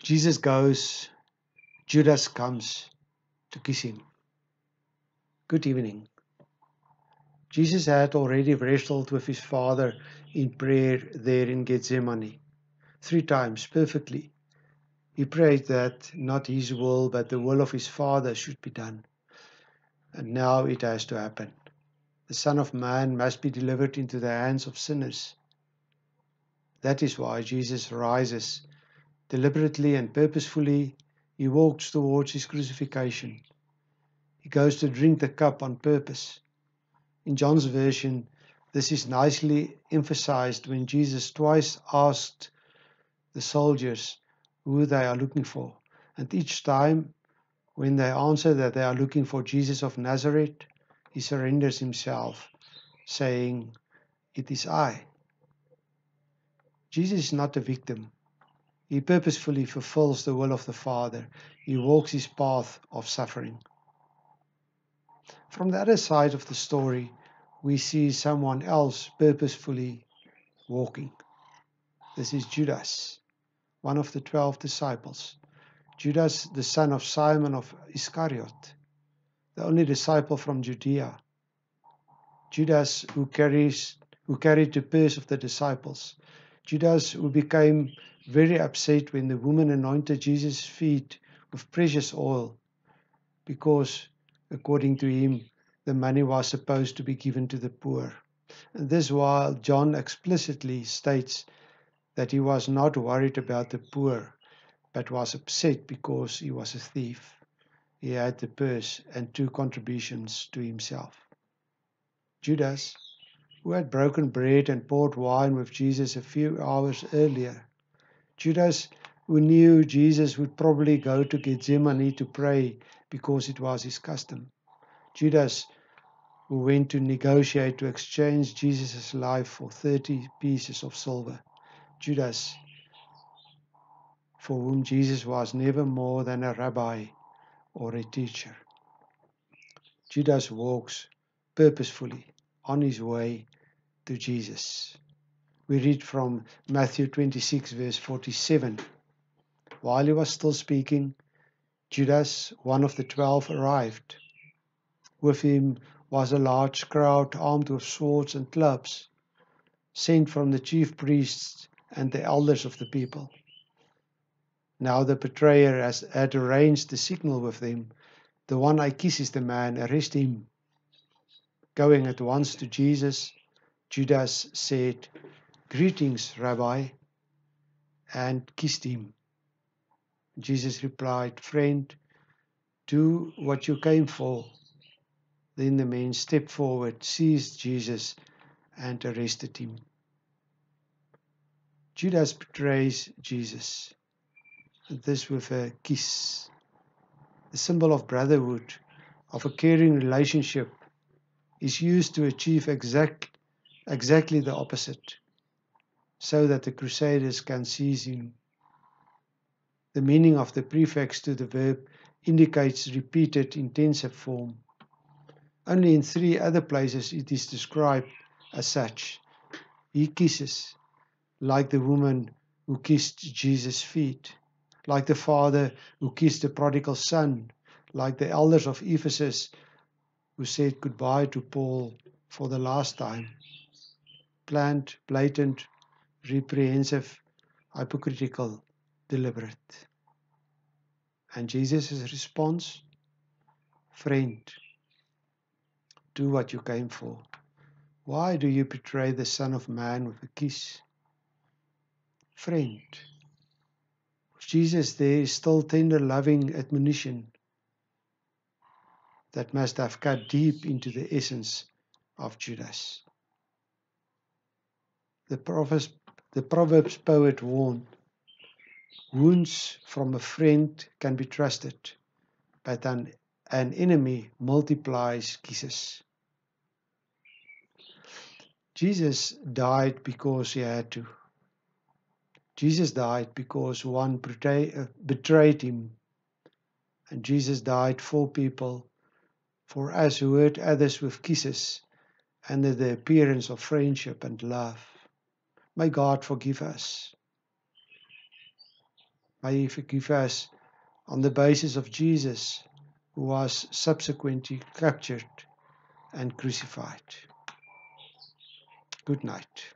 Jesus goes, Judas comes to kiss him. Good evening. Jesus had already wrestled with his Father in prayer there in Gethsemane 3 times perfectly. He prayed that not his will but the will of his Father should be done. And now it has to happen. The Son of Man must be delivered into the hands of sinners. That is why Jesus rises. Deliberately and purposefully, he walks towards his crucifixion. He goes to drink the cup on purpose. In John's version, this is nicely emphasized when Jesus twice asked the soldiers who they are looking for. And each time, when they answer that they are looking for Jesus of Nazareth, he surrenders himself, saying, "It is I." Jesus is not a victim. He purposefully fulfills the will of the Father. He walks his path of suffering. From the other side of the story, we see someone else purposefully walking. This is Judas, one of the 12 disciples. Judas, the son of Simon of Iscariot, the only disciple from Judea. Judas, who carried the purse of the disciples. Judas, who became very upset when the woman anointed Jesus' feet with precious oil, because, according to him, the money was supposed to be given to the poor. And this while John explicitly states that he was not worried about the poor, but was upset because he was a thief. He had the purse and 2 contributions to himself. Judas, who had broken bread and poured wine with Jesus a few hours earlier. Judas, who knew Jesus would probably go to Gethsemane to pray because it was his custom. Judas, who went to negotiate to exchange Jesus' life for 30 pieces of silver. Judas, for whom Jesus was never more than a rabbi or a teacher. Judas walks purposefully on his way to Jesus. We read from Matthew 26, verse 47. While he was still speaking, Judas, one of the 12, arrived. With him was a large crowd armed with swords and clubs, sent from the chief priests and the elders of the people. Now the betrayer had arranged the signal with them. The one I kiss is the man, arrest him. Going at once to Jesus, Judas said, "Greetings, Rabbi," and kissed him. Jesus replied, "Friend, do what you came for." Then the men stepped forward, seized Jesus, and arrested him. Judas betrays Jesus, and this with a kiss. The symbol of brotherhood, of a caring relationship, is used to achieve exactly the opposite, so that the crusaders can seize him. The meaning of the prefix to the verb indicates repeated intensive form. Only in 3 other places it is described as such. He kisses, like the woman who kissed Jesus' feet, like the father who kissed the prodigal son, like the elders of Ephesus who said goodbye to Paul for the last time. Planned, blatant, reprehensive, hypocritical, deliberate. And Jesus' response? Friend, do what you came for. Why do you betray the Son of Man with a kiss? Friend. For Jesus, there is still tender, loving admonition that must have cut deep into the essence of Judas. The Proverbs poet warned, wounds from a friend can be trusted, but an enemy multiplies kisses. Jesus died because he had to. Jesus died because one betrayed him. And Jesus died for people, for us who hurt others with kisses under the appearance of friendship and love. May God forgive us. May He forgive us on the basis of Jesus, who was subsequently captured and crucified. Good night.